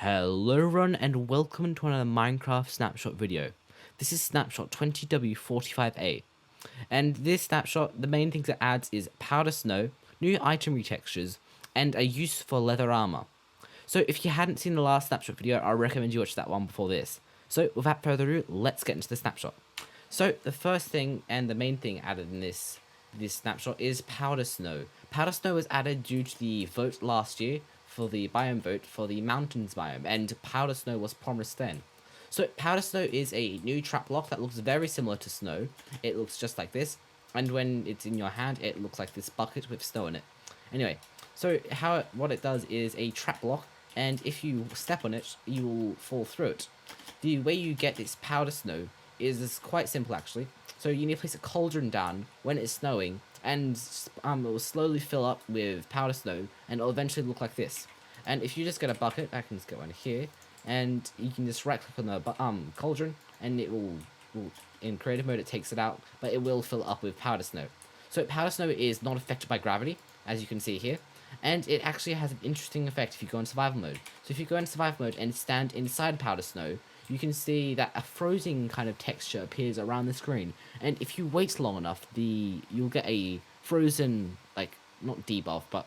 Hello everyone and welcome to another Minecraft Snapshot video. This is Snapshot 20W45A. And this snapshot, the main things it adds is powder snow, new item retextures, and a use for leather armor. So if you hadn't seen the last snapshot video, I recommend you watch that one before this. So without further ado, let's get into the snapshot. So the first thing and the main thing added in this snapshot is powder snow. Powder snow was added due to the vote last year for the biome vote for the mountains biome, and powder snow was promised then. So powder snow is a new trap block that looks very similar to snow. It looks just like this, and when it's in your hand, it looks like this bucket with snow in it. Anyway, so what it does is a trap block, and if you step on it, you will fall through it. The way you get this powder snow is quite simple actually. So you need to place a cauldron down when it's snowing, and it will slowly fill up with powder snow, and it'll eventually look like this. And if you just get a bucket, I can just get one here, and you can just right click on the cauldron, and it will in creative mode it takes it out, but it will fill up with powder snow. So powder snow is not affected by gravity, as you can see here, and it actually has an interesting effect if you go in survival mode. So if you go in survival mode and stand inside powder snow, you can see that a frozen kind of texture appears around the screen, and if you wait long enough, you'll get a frozen, like, not debuff, but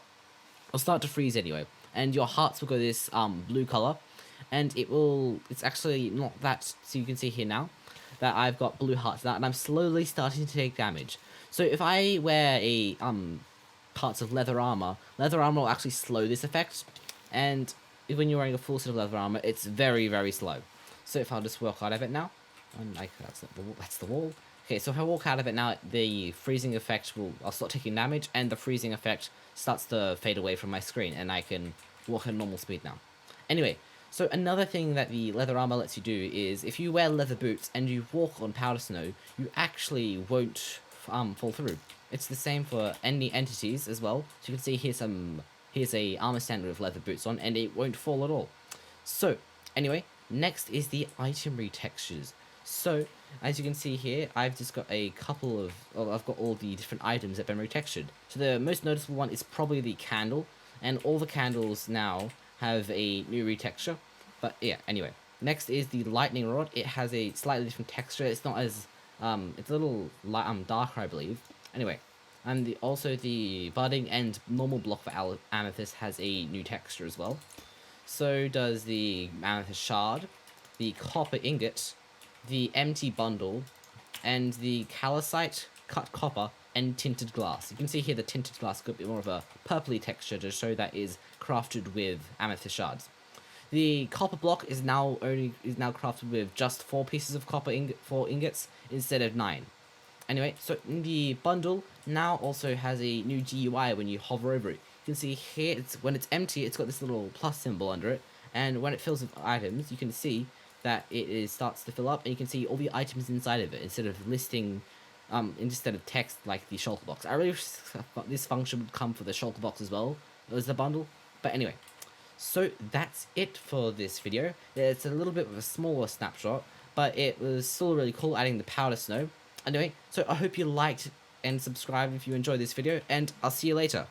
it'll start to freeze anyway, and your hearts will go this blue color, and it's actually not that. So you can see here now that I've got blue hearts now, and I'm slowly starting to take damage. So if I wear a parts of leather armor will actually slow this effect, and when you're wearing a full set of leather armor, it's very, very slow. So if I'll just walk out of it now, and that's the wall. Okay, so if I walk out of it now, the freezing effect I'll start taking damage, and the freezing effect starts to fade away from my screen, and I can walk at normal speed now. Anyway, so another thing that the leather armor lets you do is, if you wear leather boots and you walk on powder snow, you actually won't fall through. It's the same for any entities as well. So you can see here's a armor stand with leather boots on, and it won't fall at all. So anyway, next is the item retextures. So as you can see here, I've just got a couple of, I've got all the different items that have been retextured. So the most noticeable one is probably the candle, and all the candles now have a new retexture. But yeah, anyway, next is the lightning rod. It has a slightly different texture. It's not as it's a little darker, I believe. Anyway, and also the budding and normal block for amethyst has a new texture as well. So does the amethyst shard, the copper ingot, the empty bundle, and the calcite, cut copper, and tinted glass. You can see here the tinted glass got a bit more of a purpley texture to show that is crafted with amethyst shards. The copper block is now crafted with just 4 pieces of copper 4 ingots instead of 9. Anyway, so the bundle now also has a new GUI when you hover over it. You can see here, when it's empty, it's got this little plus symbol under it, and when it fills with items, you can see that it starts to fill up, and you can see all the items inside of it instead of listing, instead of text like the shulker box. I really thought this function would come for the shulker box as well as the bundle, but anyway. So that's it for this video. It's a little bit of a smaller snapshot, but it was still really cool adding the powder snow. Anyway, so I hope you liked and subscribed if you enjoyed this video, and I'll see you later.